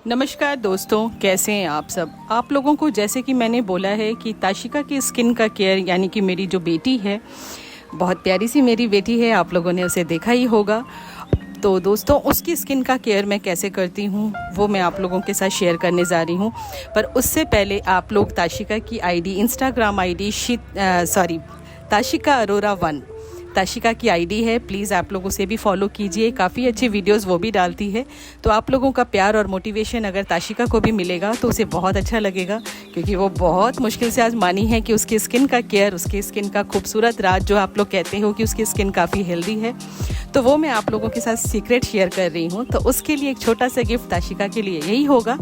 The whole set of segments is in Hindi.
नमस्कार दोस्तों, कैसे हैं आप सब। आप लोगों को जैसे कि मैंने बोला है कि ताशिका की स्किन का केयर, यानी कि मेरी जो बेटी है, बहुत प्यारी सी मेरी बेटी है, आप लोगों ने उसे देखा ही होगा। तो दोस्तों, उसकी स्किन का केयर मैं कैसे करती हूँ वो मैं आप लोगों के साथ शेयर करने जा रही हूँ। पर उससे पहले आप लोग ताशिका की आईडी, इंस्टाग्राम आईडी ताशिका अरोरा 1 ताशिका की आईडी है, प्लीज़ आप लोग उसे भी फॉलो कीजिए। काफ़ी अच्छी वीडियोस वो भी डालती है। तो आप लोगों का प्यार और मोटिवेशन अगर ताशिका को भी मिलेगा तो उसे बहुत अच्छा लगेगा, क्योंकि वो बहुत मुश्किल से आज मानी है कि उसकी स्किन का केयर, उसकी स्किन का खूबसूरत राज, जो आप लोग कहते हो कि उसकी स्किन काफ़ी हेल्दी है, तो वो मैं आप लोगों के साथ सीक्रेट शेयर कर रही हूँ। तो उसके लिए एक छोटा सा गिफ्ट ताशिका के लिए यही होगा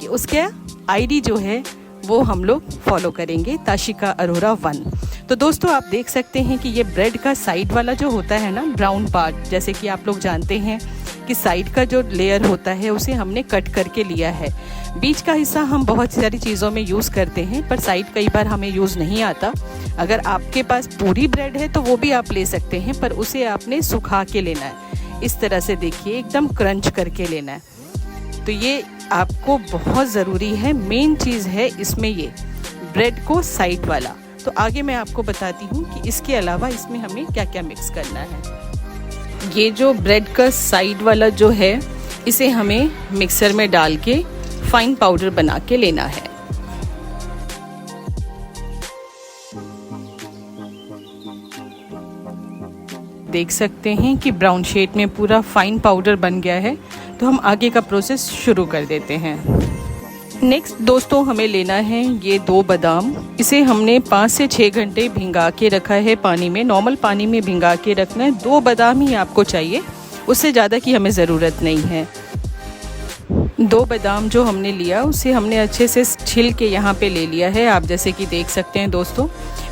कि उसके आईडी जो है वो हम लोग फॉलो करेंगे, ताशिका अरोरा 1। तो दोस्तों, आप देख सकते हैं कि ये ब्रेड का साइड वाला जो होता है ना, ब्राउन पार्ट, जैसे कि आप लोग जानते हैं कि साइड का जो लेयर होता है उसे हमने कट करके लिया है। बीच का हिस्सा हम बहुत सारी चीज़ों में यूज़ करते हैं, पर साइड कई बार हमें यूज़ नहीं आता। अगर आपके पास पूरी ब्रेड है तो वो भी आप ले सकते हैं, पर उसे आपने सुखा के लेना है। इस तरह से देखिए, एकदम क्रंच करके लेना है। तो ये आपको बहुत ज़रूरी है, मेन चीज़ है इसमें ये ब्रेड को साइड वाला। तो आगे मैं आपको बताती हूँ कि इसके अलावा इसमें हमें क्या क्या मिक्स करना है। ये जो ब्रेड का साइड वाला जो है, इसे हमें मिक्सर में डाल के फाइन पाउडर बना के लेना है। देख सकते हैं कि ब्राउन शेड में पूरा फाइन पाउडर बन गया है। तो हम आगे का प्रोसेस शुरू कर देते हैं। नेक्स्ट दोस्तों, हमें लेना है ये 2 बादाम। इसे हमने 5 से 6 घंटे भिंगा के रखा है पानी में। नॉर्मल पानी में भिंगा के रखना है। 2 बादाम ही आपको चाहिए, उससे ज़्यादा की हमें ज़रूरत नहीं है। 2 बादाम जो हमने लिया उसे हमने अच्छे से छिल के यहाँ पे ले लिया है, आप जैसे कि देख सकते हैं दोस्तों।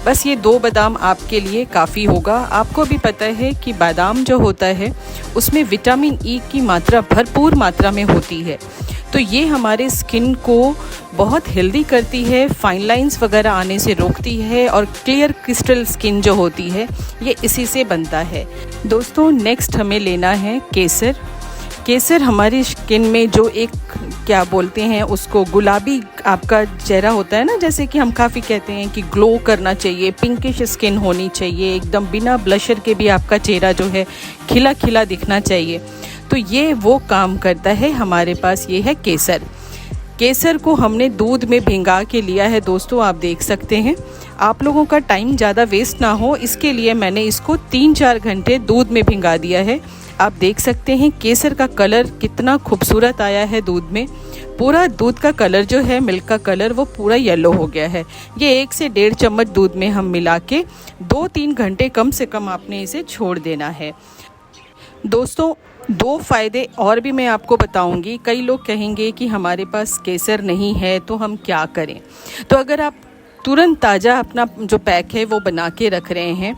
बस ये 2 बादाम आपके लिए काफ़ी होगा। आपको भी पता है कि बादाम जो होता है उसमें विटामिन ई की मात्रा भरपूर मात्रा में होती है। तो ये हमारे स्किन को बहुत हेल्दी करती है, फाइन लाइंस वगैरह आने से रोकती है, और क्लियर क्रिस्टल स्किन जो होती है ये इसी से बनता है। दोस्तों, नेक्स्ट हमें लेना है केसर। केसर हमारी स्किन में जो एक, क्या बोलते हैं उसको, गुलाबी आपका चेहरा होता है ना, जैसे कि हम काफ़ी कहते हैं कि ग्लो करना चाहिए, पिंकिश स्किन होनी चाहिए, एकदम बिना ब्लशर के भी आपका चेहरा जो है खिला खिला दिखना चाहिए। तो ये वो काम करता है। हमारे पास ये है केसर। केसर को हमने दूध में भिंगा के लिया है दोस्तों, आप देख सकते हैं। आप लोगों का टाइम ज़्यादा वेस्ट ना हो, इसके लिए मैंने इसको 3-4 घंटे दूध में भिंगा दिया है। आप देख सकते हैं केसर का कलर कितना खूबसूरत आया है दूध में। पूरा दूध का कलर जो है, मिल्क का कलर, वो पूरा येलो हो गया है। ये 1 से 1.5 चम्मच दूध में हम मिला के 2-3 घंटे कम से कम आपने इसे छोड़ देना है। दोस्तों, 2 फ़ायदे और भी मैं आपको बताऊंगी। कई लोग कहेंगे कि हमारे पास केसर नहीं है तो हम क्या करें। तो अगर आप तुरंत ताज़ा अपना जो पैक है वो बना के रख रहे हैं,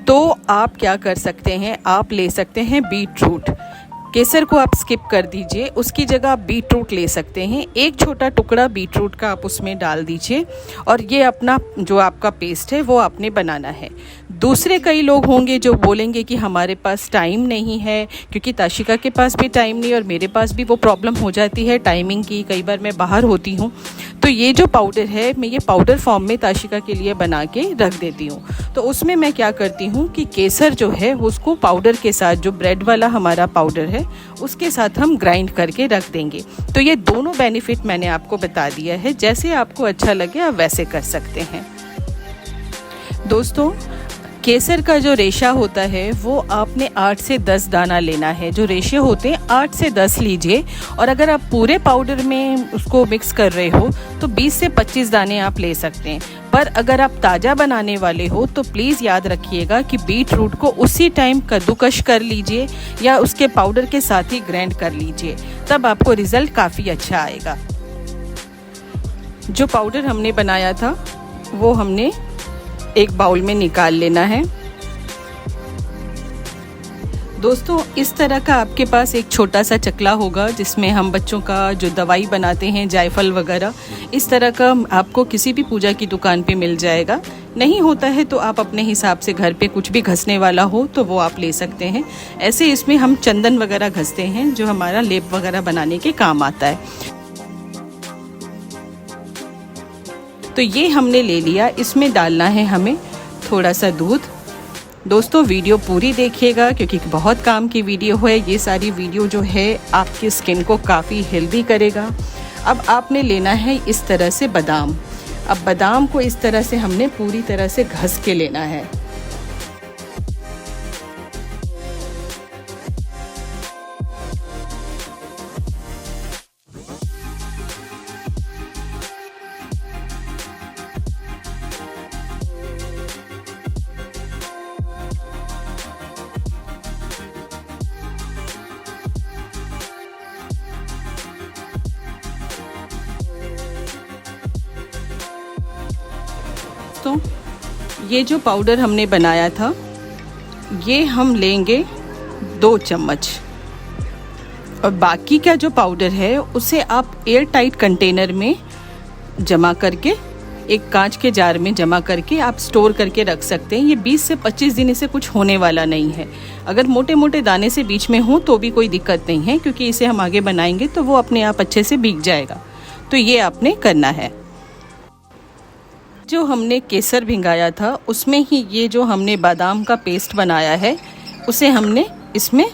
तो आप क्या कर सकते हैं, आप ले सकते हैं बीट रूट। केसर को आप स्किप कर दीजिए, उसकी जगह आप बीट रूट ले सकते हैं। 1 छोटा टुकड़ा बीट रूट का आप उसमें डाल दीजिए, और ये अपना जो आपका पेस्ट है वो आपने बनाना है। दूसरे कई लोग होंगे जो बोलेंगे कि हमारे पास टाइम नहीं है, क्योंकि ताशिका के पास भी टाइम नहीं और मेरे पास भी वो प्रॉब्लम हो जाती है टाइमिंग की, कई बार मैं बाहर होती हूँ। तो ये जो पाउडर है, मैं ये पाउडर फॉर्म में ताशिका के लिए बना के रख देती हूँ। तो उसमें मैं क्या करती हूँ कि केसर जो है उसको पाउडर के साथ, जो ब्रेड वाला हमारा पाउडर है उसके साथ हम ग्राइंड करके रख देंगे। तो ये दोनों बेनिफिट मैंने आपको बता दिया है, जैसे आपको अच्छा लगे आप वैसे कर सकते हैं। दोस्तों, केसर का जो रेशा होता है वो आपने 8 से 10 दाना लेना है। जो रेशे होते हैं 8 से 10 लीजिए, और अगर आप पूरे पाउडर में उसको मिक्स कर रहे हो तो 20 से 25 दाने आप ले सकते हैं। पर अगर आप ताज़ा बनाने वाले हो तो प्लीज़ याद रखिएगा कि बीट रूट को उसी टाइम कद्दूकश कर लीजिए, या उसके पाउडर के साथ ही ग्राइंड कर लीजिए, तब आपको रिज़ल्ट काफ़ी अच्छा आएगा। जो पाउडर हमने बनाया था वो हमने एक बाउल में निकाल लेना है। दोस्तों, इस तरह का आपके पास एक छोटा सा चकला होगा जिसमें हम बच्चों का जो दवाई बनाते हैं, जायफल वगैरह, इस तरह का आपको किसी भी पूजा की दुकान पे मिल जाएगा। नहीं होता है तो आप अपने हिसाब से घर पे कुछ भी घसने वाला हो तो वो आप ले सकते हैं। ऐसे इसमें हम चंदन वगैरह घसते हैं जो हमारा लेप वगैरह बनाने के काम आता है। तो ये हमने ले लिया। इसमें डालना है हमें थोड़ा सा दूध। दोस्तों वीडियो पूरी देखिएगा क्योंकि बहुत काम की वीडियो है। ये सारी वीडियो जो है आपकी स्किन को काफ़ी हेल्दी करेगा। अब आपने लेना है इस तरह से बादाम। अब बादाम को इस तरह से हमने पूरी तरह से घस के लेना है। तो ये जो पाउडर हमने बनाया था ये हम लेंगे 2 चम्मच, और बाकी का जो पाउडर है उसे आप एयर टाइट कंटेनर में जमा करके, एक कांच के जार में जमा करके आप स्टोर करके रख सकते हैं। ये 20 से 25 दिन से कुछ होने वाला नहीं है। अगर मोटे मोटे दाने से बीच में हो तो भी कोई दिक्कत नहीं है, क्योंकि इसे हम आगे बनाएंगे तो वो अपने आप अच्छे से भीग जाएगा। तो ये आपने करना है। जो हमने केसर भिंगाया था उसमें ही ये जो हमने बादाम का पेस्ट बनाया है उसे हमने इसमें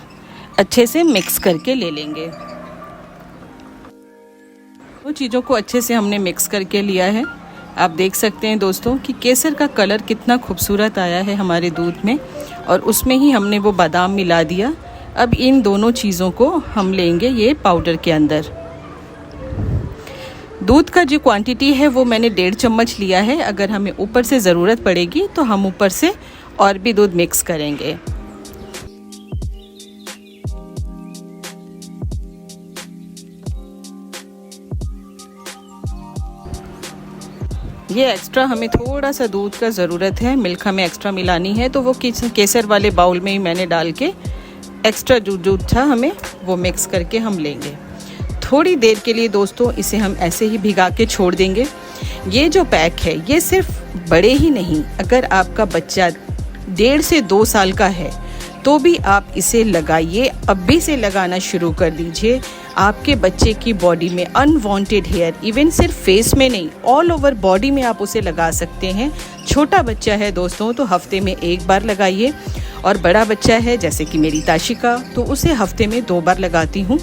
अच्छे से मिक्स करके ले लेंगे। दो चीज़ों को अच्छे से हमने मिक्स करके लिया है। आप देख सकते हैं दोस्तों कि केसर का कलर कितना खूबसूरत आया है हमारे दूध में, और उसमें ही हमने वो बादाम मिला दिया। अब इन दोनों चीज़ों को हम लेंगे ये पाउडर के अंदर। दूध का जो क्वांटिटी है वो मैंने 1.5 चम्मच लिया है। अगर हमें ऊपर से ज़रूरत पड़ेगी तो हम ऊपर से और भी दूध मिक्स करेंगे। ये एक्स्ट्रा हमें थोड़ा सा दूध का ज़रूरत है, मिल्क हमें एक्स्ट्रा मिलानी है, तो वो केसर वाले बाउल में ही मैंने डाल के एक्स्ट्रा जो दूध था हमें वो मिक्स करके हम लेंगे। थोड़ी देर के लिए दोस्तों इसे हम ऐसे ही भिगा के छोड़ देंगे। ये जो पैक है ये सिर्फ बड़े ही नहीं, अगर आपका बच्चा 1.5 से 2 साल का है तो भी आप इसे लगाइए। अभी से लगाना शुरू कर दीजिए। आपके बच्चे की बॉडी में अनवांटेड हेयर, इवन सिर्फ फेस में नहीं, ऑल ओवर बॉडी में आप उसे लगा सकते हैं। छोटा बच्चा है दोस्तों तो हफ्ते में 1 बार लगाइए, और बड़ा बच्चा है जैसे कि मेरी ताशिका तो उसे हफ्ते में 2 बार लगाती हूँ।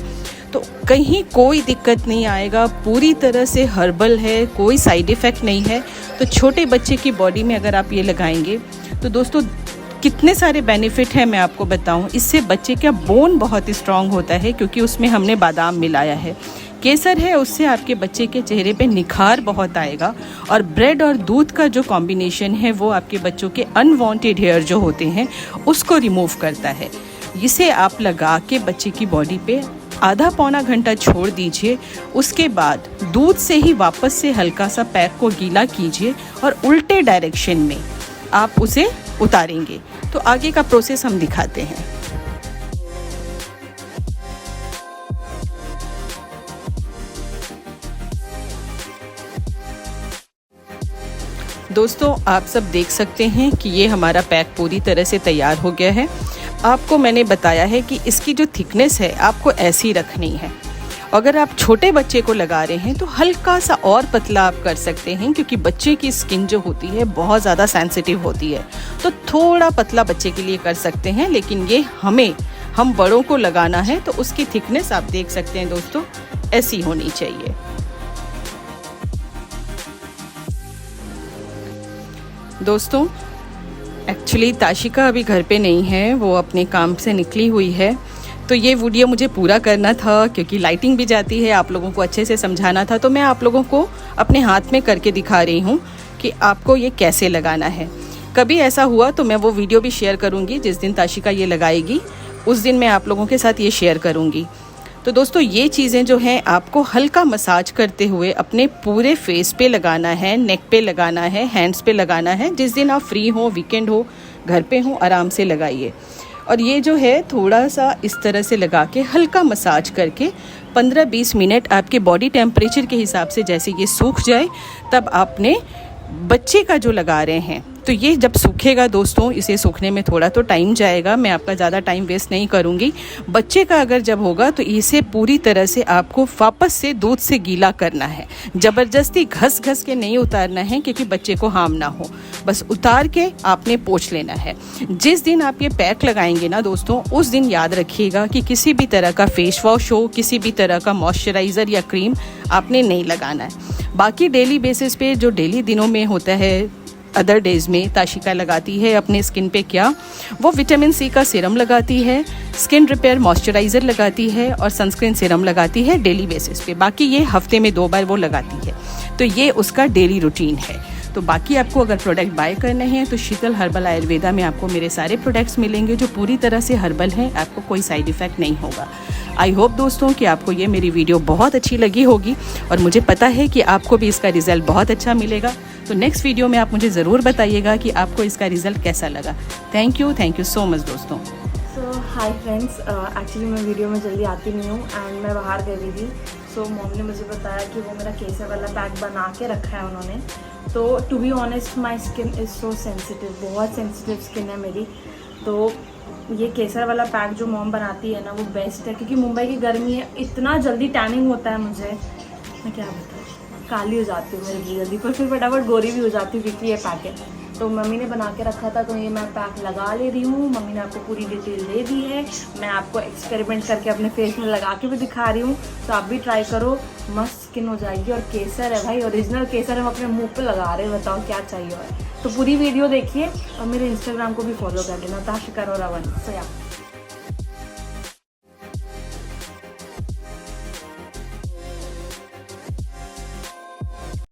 तो कहीं कोई दिक्कत नहीं आएगा, पूरी तरह से हर्बल है, कोई साइड इफ़ेक्ट नहीं है। तो छोटे बच्चे की बॉडी में अगर आप ये लगाएंगे तो दोस्तों कितने सारे बेनिफिट हैं मैं आपको बताऊं। इससे बच्चे का बोन बहुत स्ट्रांग होता है, क्योंकि उसमें हमने बादाम मिलाया है, केसर है, उससे आपके बच्चे के चेहरे पे निखार बहुत आएगा। और ब्रेड और दूध का जो कॉम्बिनेशन है वो आपके बच्चों के अनवांटेड हेयर जो होते हैं उसको रिमूव करता है। इसे आप लगा के बच्चे की बॉडी पे आधा पौना घंटा छोड़ दीजिए। उसके बाद दूध से ही वापस से हल्का सा पैक को गीला कीजिए और उल्टे डायरेक्शन में आप उसे उतारेंगे। तो आगे का प्रोसेस हम दिखाते हैं। दोस्तों आप सब देख सकते हैं कि ये हमारा पैक पूरी तरह से तैयार हो गया है। आपको मैंने बताया है कि इसकी जो थिकनेस है आपको ऐसी रखनी है। अगर आप छोटे बच्चे को लगा रहे हैं तो हल्का सा और पतला आप कर सकते हैं, क्योंकि बच्चे की स्किन जो होती है बहुत ज़्यादा सेंसिटिव होती है। तो थोड़ा पतला बच्चे के लिए कर सकते हैं, लेकिन ये हम बड़ों को लगाना है तो उसकी थिकनेस आप देख सकते हैं दोस्तों ऐसी होनी चाहिए। दोस्तों एक्चुअली ताशिका अभी घर पे नहीं है, वो अपने काम से निकली हुई है। तो ये वीडियो मुझे पूरा करना था, क्योंकि लाइटिंग भी जाती है, आप लोगों को अच्छे से समझाना था। तो मैं आप लोगों को अपने हाथ में करके दिखा रही हूँ कि आपको ये कैसे लगाना है। कभी ऐसा हुआ तो मैं वो वीडियो भी शेयर करूँगी। जिस दिन ताशिका ये लगाएगी उस दिन मैं आप लोगों के साथ ये शेयर करूँगी। तो दोस्तों ये चीज़ें जो हैं आपको हल्का मसाज करते हुए अपने पूरे फेस पे लगाना है, नेक पे लगाना है, हैंड्स पे लगाना है। जिस दिन आप फ्री हो, वीकेंड हो, घर पे हो, आराम से लगाइए। और ये जो है थोड़ा सा इस तरह से लगा के हल्का मसाज करके 15-20 मिनट आपके बॉडी टेम्परेचर के हिसाब से जैसे ये सूख जाए तब आपने बच्चे का जो लगा रहे हैं तो ये जब सूखेगा दोस्तों, इसे सूखने में थोड़ा तो टाइम जाएगा, मैं आपका ज़्यादा टाइम वेस्ट नहीं करूँगी। बच्चे का अगर जब होगा तो इसे पूरी तरह से आपको वापस से दूध से गीला करना है। ज़बरदस्ती घस घस के नहीं उतारना है क्योंकि बच्चे को हार्म ना हो, बस उतार के आपने पोंछ लेना है। जिस दिन आप ये पैक लगाएंगे ना दोस्तों, उस दिन याद रखिएगा कि किसी भी तरह का फेस वॉश हो, किसी भी तरह का मॉइस्चराइज़र या क्रीम आपने नहीं लगाना है। बाकी डेली बेसिस पे जो डेली दिनों में होता है, अदर डेज़ में ताशिका लगाती है अपने स्किन पे क्या, वो विटामिन सी का सीरम लगाती है, स्किन रिपेयर मॉइस्चराइज़र लगाती है और सनस्क्रीन सीरम लगाती है डेली बेसिस पे। बाकी ये हफ्ते में 2 बार वो लगाती है, तो ये उसका डेली रूटीन है। तो बाकी आपको अगर प्रोडक्ट बाय करने हैं तो शीतल हर्बल आयुर्वेदा में आपको मेरे सारे प्रोडक्ट्स मिलेंगे जो पूरी तरह से हर्बल हैं, आपको कोई साइड इफ़ेक्ट नहीं होगा। आई होप दोस्तों कि आपको ये मेरी वीडियो बहुत अच्छी लगी होगी और मुझे पता है कि आपको भी इसका रिज़ल्ट बहुत अच्छा मिलेगा। तो नेक्स्ट वीडियो में आप मुझे ज़रूर बताइएगा कि आपको इसका रिज़ल्ट कैसा लगा। थैंक यू सो मच दोस्तों। सो हाय फ्रेंड्स, एक्चुअली मैं वीडियो में जल्दी आती नहीं हूँ एंड मैं बाहर गई हुई थी। सो मॉम ने मुझे बताया कि वो मेरा केसर वाला पैक बना के रखा है उन्होंने। तो to be honest my skin is so sensitive, बहुत सेंसिटिव स्किन है मेरी। तो ये केसर वाला पैक जो मॉम बनाती है ना, वो बेस्ट है क्योंकि मुंबई की गर्मी है, इतना जल्दी टैनिंग होता है मुझे, मैं क्या बताऊँ, काली हो जाती हूँ मैं जल्दी जल्दी, पर फिर फटाफट गोरी भी हो जाती हूँ क्योंकि ये पैक है। तो मम्मी ने बना के रखा था, तो ये मैं पैक लगा ले रही हूँ। मम्मी ने आपको पूरी डिटेल दे दी है, मैं आपको एक्सपेरिमेंट करके अपने फेस में लगा के भी दिखा रही हूँ। तो आप भी ट्राई करो, मस्त स्किन हो जाएगी। और केसर है भाई, ओरिजिनल केसर हम अपने मुंह पे लगा रहे हैं, बताओ क्या चाहिए। तो पूरी वीडियो देखिए और मेरे इंस्टाग्राम को भी फॉलो कर लेना, ताशिका अरोरा 1। सो या